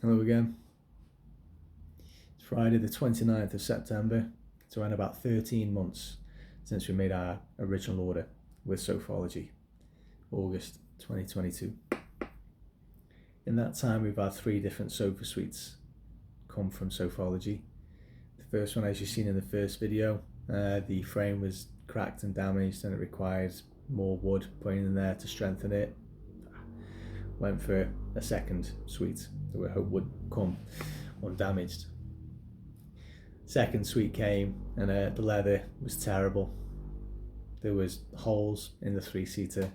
Hello again. It's Friday the 29th of September. It's around about 13 months since we made our original order with Sofology, August 2022. In that time we've had 3 different sofa suites come from Sofology. The first one, as you've seen in the first video, the frame was cracked and damaged and it required more wood put in there to strengthen it. Went for a second suite that we hope would come undamaged. Second suite came and the leather was terrible. There was holes in the 3-seater.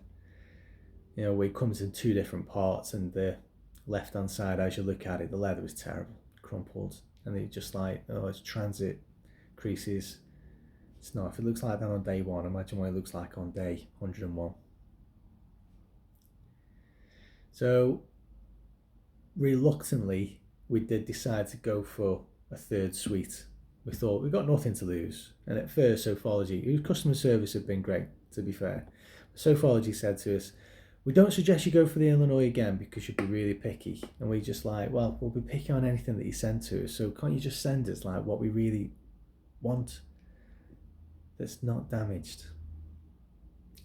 You know, it comes in 2 different parts, and the left hand side, as you look at it, the leather was terrible, crumpled, and they just like, oh, it's transit creases. It's not. If it looks like that on day 1, imagine what it looks like on day 101. So reluctantly, we did decide to go for a third suite. We thought we've got nothing to lose. And at first, Sofology, customer service had been great, to be fair. Sofology said to us, we don't suggest you go for the Illinois again because you'd be really picky. And we just like, well, we'll be picky on anything that you send to us. So can't you just send us like what we really want that's not damaged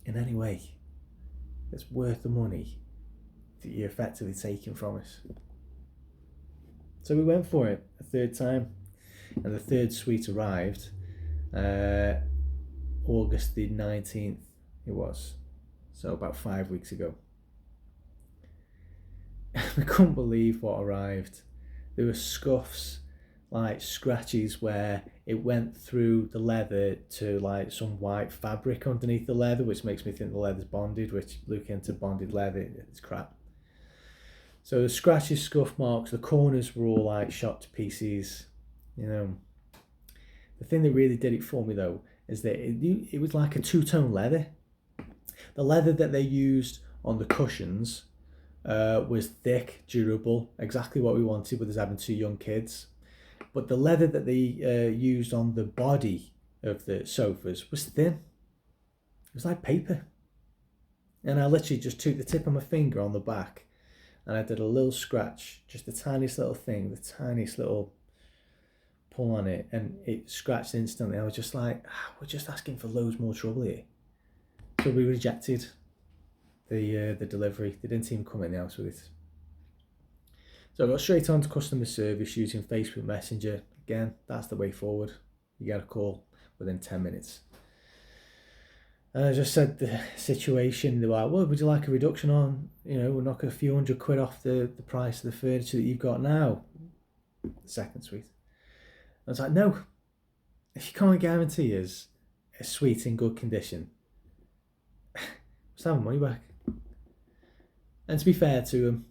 in any way, that's worth the money that you're effectively taking from us? So we went for it a third time, and the third suite arrived August the 19th it was, so about 5 weeks ago. We couldn't believe what arrived. There were scuffs, like scratches where it went through the leather to like some white fabric underneath the leather, which makes me think the leather's bonded, which look into bonded leather, it's crap. So the scratches, scuff marks, the corners were all like shot to pieces. You know, the thing that really did it for me though is that it was like a 2-tone leather. The leather that they used on the cushions was thick, durable, exactly what we wanted with us having 2 young kids. But the leather that they used on the body of the sofas was thin. It was like paper. And I literally just took the tip of my finger on the back and I did a little scratch, just the tiniest little thing, the tiniest little pull on it, and it scratched instantly. I was just like, we're just asking for loads more trouble here. So we rejected the delivery. They didn't even come in the house with it. So I got straight on to customer service using Facebook Messenger. Again, that's the way forward. You get a call within 10 minutes. And I just said the situation. They were like, well, would you like a reduction on, we'll knock a few £100 off the price of the furniture that you've got now. The second suite. I was like, no. If you can't guarantee us a suite in good condition, just have money back. And to be fair to them,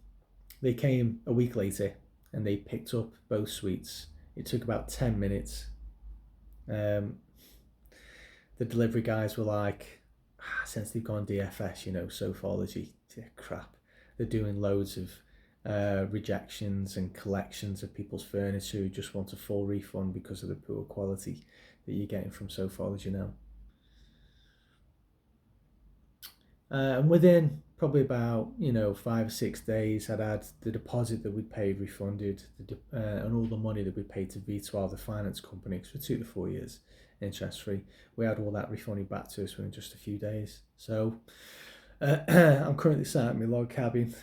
they came a week later and they picked up both suites. It took about 10 minutes. The delivery guys were like, since they've gone DFS, Sofology, crap. They're doing loads of rejections and collections of people's furniture who just want a full refund because of the poor quality that you're getting from Sofology now. And within probably about 5 or 6 days, I'd had the deposit that we'd paid refunded, and all the money that we paid to V12, the finance company, because we took the 4 years interest free. We had all that refunded back to us within just a few days. So I'm currently sat in my log cabin.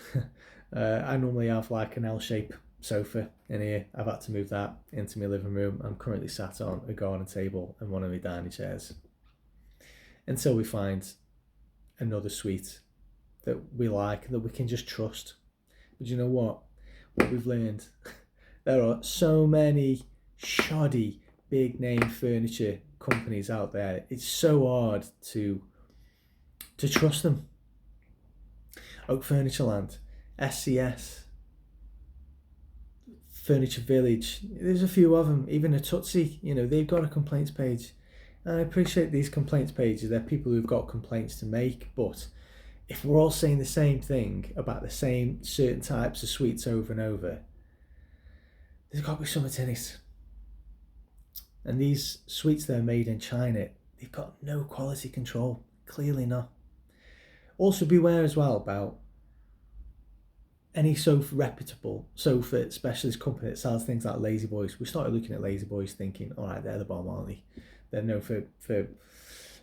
I normally have like an L-shaped sofa in here. I've had to move that into my living room. I'm currently sat on a garden table and one of my dining chairs until we find another suite that we like, that we can just trust. But you know what we've learned? There are so many shoddy big name furniture companies out there. It's so hard to trust them. Oak Furnitureland, SCS, Furniture Village, there's a few of them. Even a Tootsie, they've got a complaints page. And I appreciate these complaints pages. They're people who've got complaints to make, but if we're all saying the same thing about the same certain types of suites over and over, there's got to be something in it. And these suites that are made in China, they've got no quality control. Clearly not. Also beware as well about any reputable sofa specialist company that sells things like Lazy Boys, we started looking at Lazy Boys thinking, all right, they're the bomb, aren't they? They're known for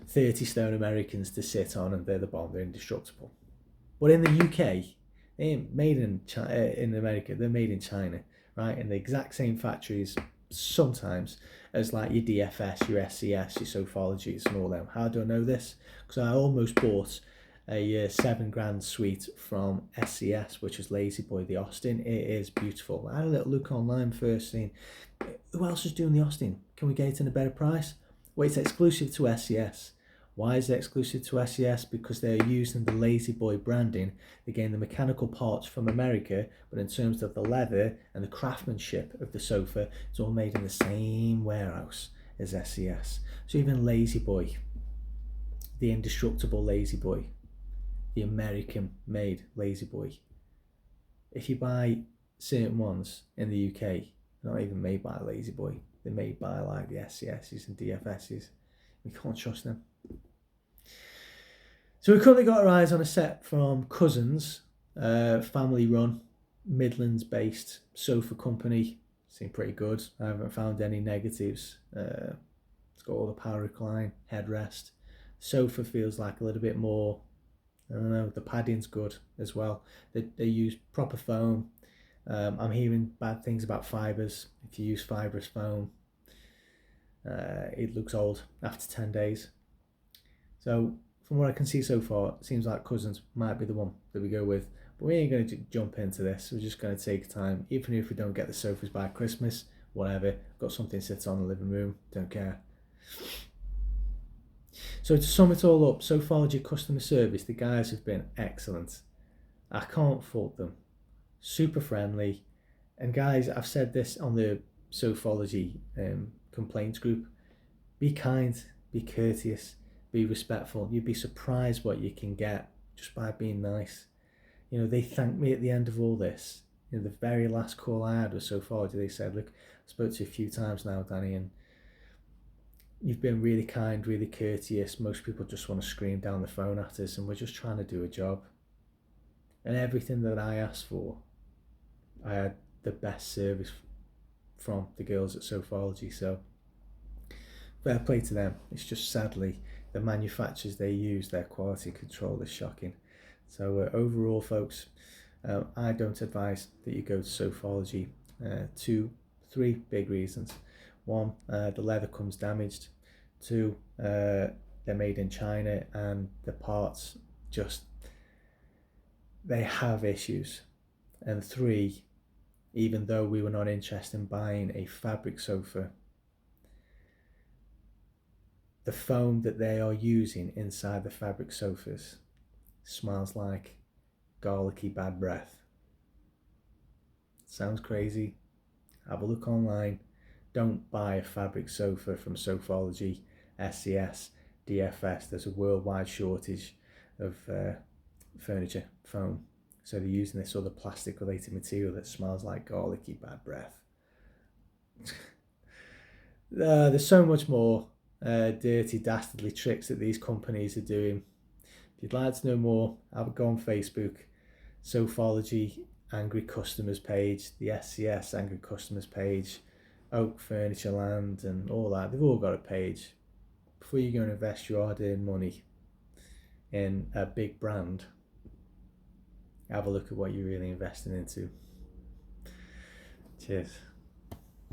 30 stone Americans to sit on, and they're the bomb, they're indestructible. But in the UK, they ain't made in America, they're made in China, right? In the exact same factories sometimes as like your DFS, your SCS, your Sofologies and all them. How do I know this? Because I almost bought a £7,000 suite from SCS, which is Lazy Boy, the Austin. It is beautiful. I had a little look online first, saying, who else is doing the Austin? Can we get it in a better price? Well, it's exclusive to SCS. Why is it exclusive to SCS? Because they're using the Lazy Boy branding. They're getting the mechanical parts from America, but in terms of the leather and the craftsmanship of the sofa, it's all made in the same warehouse as SCS. So even Lazy Boy, the indestructible Lazy Boy, the American-made Lazy Boy, if you buy certain ones in the UK, they're not even made by Lazy Boy. They're made by like the SCSs and DFSs. We can't trust them. So we've currently got our eyes on a set from Cousins, family run, Midlands based sofa company. Seem pretty good. I haven't found any negatives. It's got all the power recline, headrest. Sofa feels like a little bit more, I don't know, the padding's good as well. They use proper foam. I'm hearing bad things about fibres. If you use fibrous foam, it looks old after 10 days. So from what I can see so far, it seems like Cousins might be the one that we go with. But we ain't going to jump into this. We're just going to take time. Even if we don't get the sofas by Christmas, whatever. Got something sits on the living room. Don't care. So to sum it all up, Sofology customer service, the guys have been excellent. I can't fault them. Super friendly. And guys, I've said this on the Sofology complaints group. Be kind, be courteous, be respectful. You'd be surprised what you can get just by being nice. You know, they thanked me at the end of all this. You know, the very last call I had was Sofology. They said, look, I spoke to you a few times now, Danny, and you've been really kind, really courteous. Most people just want to scream down the phone at us, and we're just trying to do a job. And everything that I asked for, I had the best service from the girls at Sofology. So fair play to them. It's just sadly the manufacturers they use, their quality control is shocking. So overall, folks, I don't advise that you go to Sofology. 3 big reasons. 1, the leather comes damaged. 2, they're made in China and the parts just, they have issues. And 3, even though we were not interested in buying a fabric sofa, the foam that they are using inside the fabric sofas smells like garlicky bad breath. Sounds crazy. Have a look online. Don't buy a fabric sofa from Sofology, SCS, DFS. There's a worldwide shortage of furniture foam. So they're using this other plastic related material that smells like garlicky bad breath. There's so much more dirty, dastardly tricks that these companies are doing. If you'd like to know more, have a go on Facebook, Sofology Angry Customers page, the SCS Angry Customers page, Oak Furniture Land and all that. They've all got a page. Before you go and invest your hard-earned money in a big brand, have a look at what you're really investing into. Cheers.